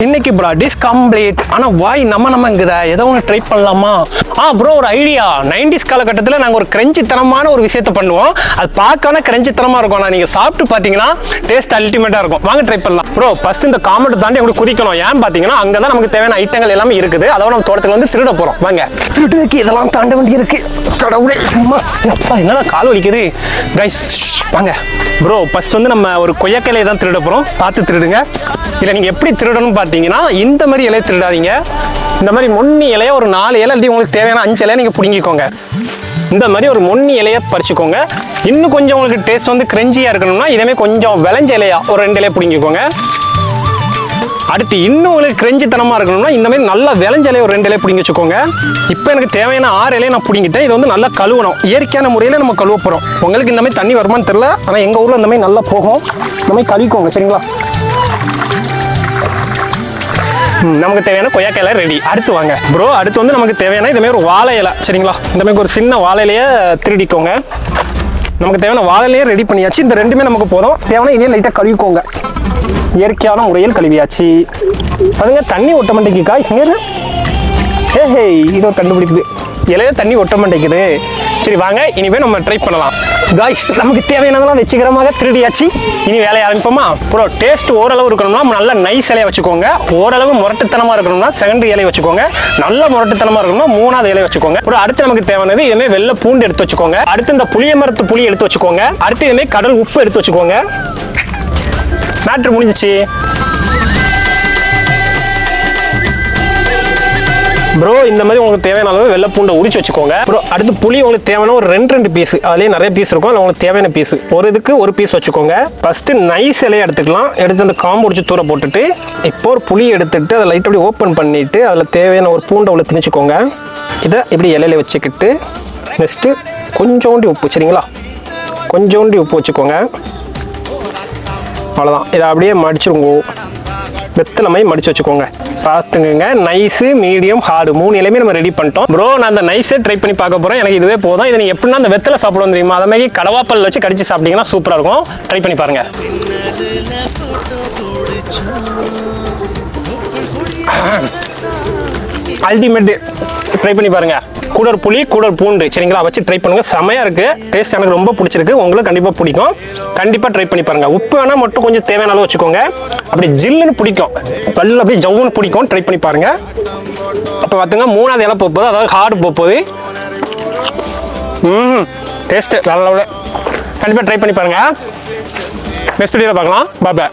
இன்னைக்கு bro dish complete. ஆனால் வாய் நம்மங்குதா, ஏதோ ஒன்று ட்ரை பண்ணலாமா? ப்ரோ ஒரு ஐடியா. 90s காலகட்டத்தில் நாங்கள் ஒரு கிரஞ்சித்தனமான ஒரு விஷயத்தை பண்ணுவோம். அது பார்க்கணும் கிரஞ்சித்தனமாக இருக்கும். ஆனால் நீங்கள் சாப்பிட்டு பார்த்தீங்கன்னா டேஸ்ட் அல்டிமேட்டாக இருக்கும். வாங்க ட்ரை பண்ணலாம். ப்ரோ ஃபர்ஸ்ட் இந்த காமெண்ட் தாண்டி உங்களுக்கு குதிக்கணும். ஏன்னு பார்த்தீங்கன்னா அங்கே தான் நமக்கு தேவையான ஐட்டங்கள் எல்லாமே இருக்குது. அதோட நம்ம தோட்டத்தில் வந்து திருட போகிறோம். வாங்க திருட்டுக்கு இதெல்லாம் தாண்ட வேண்டி இருக்கு. கடவுளே என்னடா கால் வலிக்குது கைஸ். வாங்க ப்ரோ ஃபர்ஸ்ட் வந்து நம்ம ஒரு கொய்யாக்கிளையை தான் திருட போகிறோம். பார்த்து திருடுங்க. இல்லை நீங்கள் எப்படி திருடணும்னு பார்த்தீங்கன்னா இந்த மாதிரி இலையை திருடாதீங்க. இந்த மாதிரி மொன்னி இலையை ஒரு 4 இலை அல்லது உங்களுக்கு தேவையான 5 இலையை நீங்கள் பிடுங்கிக்கோங்க. இந்த மாதிரி ஒரு மொன்னி இலையை பறிச்சுக்கோங்க. இன்னும் கொஞ்சம் உங்களுக்கு டேஸ்ட் வந்து கிரஞ்சியாக இருக்கணும்னா இதே கொஞ்சம் விளைஞ்ச இலையா ஒரு 2 இலையை பிடுங்கிக்கோங்க. அடுத்து இன்னும் உங்களுக்கு கிரஞ்சித்தனமாக இருக்கணும்னா இந்த மாதிரி நல்லா விளைஞ்ச இலையை ஒரு 2 இலையை பிடிங்கி வச்சுக்கோங்க. இப்போ எனக்கு தேவையான 6 இலையை நான் பிடிங்கிட்டேன். இது வந்து நல்லா கழுவணும். இயற்கையான முறையில் நம்ம கழுவ போகிறோம். உங்களுக்கு இந்த மாதிரி தண்ணி வருமானு தெரியல, ஆனால் எங்கள் ஊரில் இந்த மாதிரி நல்லா போகும். இந்த மாதிரி கழுவிக்கோங்க சரிங்களா. நமக்கு தேவையான கொய்யாக்காய் இலை ரெடி. அடுத்து வாங்க ப்ரோ. அடுத்து வந்து நமக்கு தேவையான இதுமாதிரி ஒரு வாழை இலை சரிங்களா. இந்த மாதிரி ஒரு சின்ன வாழை இலையை திருடிக்கோங்க. நமக்கு தேவையான வாழை இலையை ரெடி பண்ணியாச்சு. இந்த ரெண்டுமே நமக்கு போதும். தேவையான இதே லைட்டாக கழுவிக்கோங்க. இயற்கையான முறையில் கழுவியாச்சு. அதுங்க தண்ணி ஒட்ட மாட்டேங்குது காய். ஹே இது ஒரு கண்டுபிடிக்குது. இலையில தண்ணி ஒட்ட மாட்டேங்குது. சரி வாங்க இனிமேல் நம்ம ட்ரை பண்ணலாம். காய்ஸ் நமக்கு தேவையானதெல்லாம் வச்சுக்கிறமாக திருடியாச்சு. இனி வேலையை ஆரம்பிப்போமா? ப்ரோ டேஸ்ட் ஓரளவு இருக்கணும்னா நல்ல நைஸ் இலையை வச்சுக்கோங்க. ஓரளவு முரட்டுத்தனமாக இருக்கணும்னா செகண்டரி இலையை வச்சுக்கோங்க. நல்ல முரட்டுத்தனமாக இருக்கணும்னா 3வது இலையை வச்சுக்கோங்க. ப்ரோ அடுத்து நமக்கு தேவையானது இதுமாதிரி வெள்ளை பூண்டு எடுத்து வச்சுக்கோங்க. அடுத்து இந்த புளிய மரத்து புளி எடுத்து வச்சுக்கோங்க. அடுத்து இதுமாதிரி கடல் உப்பு எடுத்து வச்சுக்கோங்க. மேட்ரு முடிஞ்சிச்சு ப்ரோ. இந்த மாதிரி உங்களுக்கு தேவையான அளவு வெள்ளை பூண்டை உரிச்சு வச்சுக்கோங்க. ப்ரோ அடுத்து புளி உங்களுக்கு தேவையான ஒரு 2 பீஸ். அதுலேயே நிறைய பீஸ் இருக்கும். அதில் உங்களுக்கு தேவையான பீஸ் ஒரு இதுக்கு ஒரு பீஸ் வச்சுக்கோங்க. ஃபர்ஸ்ட் நைஸ் இலையை எடுத்துக்கலாம். எடுத்து அந்த காம்பு உரிச்சு தூர போட்டுட்டு இப்போ ஒரு புளி எடுத்துட்டு அதை லைட் அப்படி ஓப்பன் பண்ணிட்டு அதில் தேவையான ஒரு பூண்டை உள்ள திணிச்சுக்கோங்க. இதை இப்படி இலையில வச்சுக்கிட்டு நெக்ஸ்ட்டு கொஞ்சோண்டி உப்பு சரிங்களா. கொஞ்சோண்டி உப்பு வச்சுக்கோங்க. அவ்வளோதான். இதை அப்படியே மடிச்சுருங்க. வெத்தலை மாதிரி மடிச்சு வச்சுக்கோங்க. பார்த்துங்க நைஸு மீடியம் ஹார்டு 3 இலையுமே நம்ம ரெடி பண்ணிட்டோம். ப்ரோ நான் அந்த நைஸே ட்ரை பண்ணி பார்க்க போகிறேன். எனக்கு இதுவே போதும். இதை நீங்கள் எப்படின்னா அந்த வெத்தலை சாப்பிடுவோம் தெரியுமா, அதை மாதிரி கடவாப்பல் வச்சு கடிச்சு சாப்பிட்டீங்கன்னா சூப்பராக இருக்கும். ட்ரை பண்ணி பாருங்க. அல்டிமேட். ட்ரை பண்ணி பாருங்க. கூடர் புளி கூடர் பூண்டு சரிங்களா வச்சு ட்ரை பண்ணுங்க. செமையா இருக்கு. டேஸ்ட் எனக்கு ரொம்ப பிடிச்சிருக்கு. உங்களுக்கு கண்டிப்பாக பிடிக்கும். கண்டிப்பாக ட்ரை பண்ணி பாருங்க. உப்பு வேணா மட்டும் கொஞ்சம் தேவையான அளவு வச்சுக்கோங்க. அப்படி ஜில்லுன்னு பிடிக்கும். பல்லு அப்படியே ஜவ்வுன்னு பிடிக்கும். ட்ரை பண்ணி பாருங்க. அப்போ பார்த்துங்க 3வது இலை போகுது. அதாவது ஹார்டு போகுது. டேஸ்ட்டு நல்ல கண்டிப்பாக ட்ரை பண்ணி பாருங்க. நெக்ஸ்ட் வீடியோவில் பார்க்கலாம். பாய்.